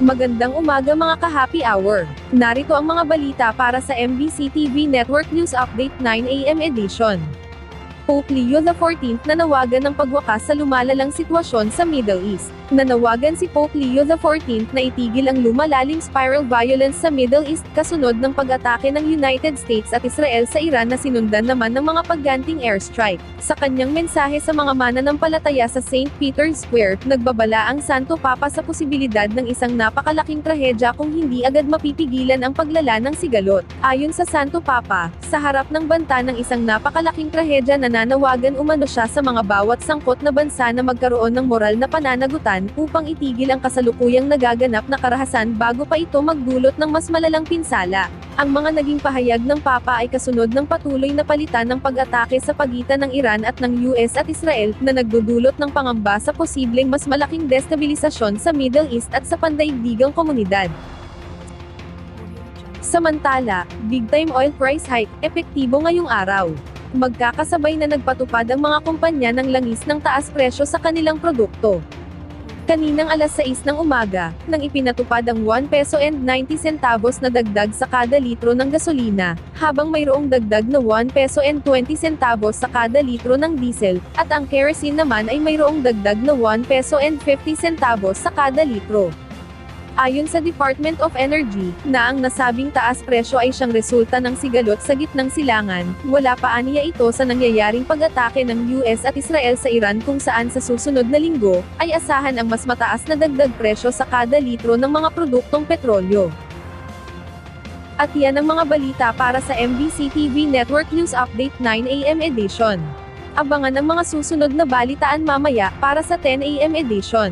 Magandang umaga mga ka-happy hour. Narito ang mga balita para sa MBC TV Network News Update 9 AM edition. Pope Leo XIV nanawagan ng pagwakas sa lumalalang sitwasyon sa Middle East. Nanawagan si Pope Leo XIV na itigil ang lumalaling spiral violence sa Middle East kasunod ng pag-atake ng United States at Israel sa Iran na sinundan naman ng mga pagganting airstrike. Sa kanyang mensahe sa mga mananampalataya sa St. Peter's Square, nagbabala ang Santo Papa sa posibilidad ng isang napakalaking trahedya kung hindi agad mapipigilan ang paglala ng sigalot. Ayon sa Santo Papa, sa harap ng banta ng isang napakalaking trahedya nananawagan umano siya sa mga bawat sangkot na bansa na magkaroon ng moral na pananagutan upang itigil ang kasalukuyang nagaganap na karahasan bago pa ito magdulot ng mas malalang pinsala. Ang mga naging pahayag ng Papa ay kasunod ng patuloy na palitan ng pag-atake sa pagitan ng Iran at ng US at Israel, na nagdudulot ng pangamba sa posibleng mas malaking destabilisasyon sa Middle East at sa pandaigdigang komunidad. Samantala, big-time oil price hike, epektibo ngayong araw. Magkakasabay na nagpatupad ang mga kumpanya ng langis ng taas presyo sa kanilang produkto. Kaninang alas 6 ng umaga, nang ipinatupad ang 1 peso and 90 centavos na dagdag sa kada litro ng gasolina, habang mayroong dagdag na 1 peso and 20 centavos sa kada litro ng diesel, at ang kerosene naman ay mayroong dagdag na 1 peso and 50 centavos sa kada litro. Ayon sa Department of Energy, na ang nasabing taas presyo ay siyang resulta ng sigalot sa gitnang silangan, wala pa aniya ito sa nangyayaring pag-atake ng US at Israel sa Iran, kung saan sa susunod na linggo, ay asahan ang mas mataas na dagdag presyo sa kada litro ng mga produktong petrolyo. At yan ang mga balita para sa MBC TV Network News Update 9 AM edition. Abangan ang mga susunod na balitaan mamaya para sa 10 AM edition.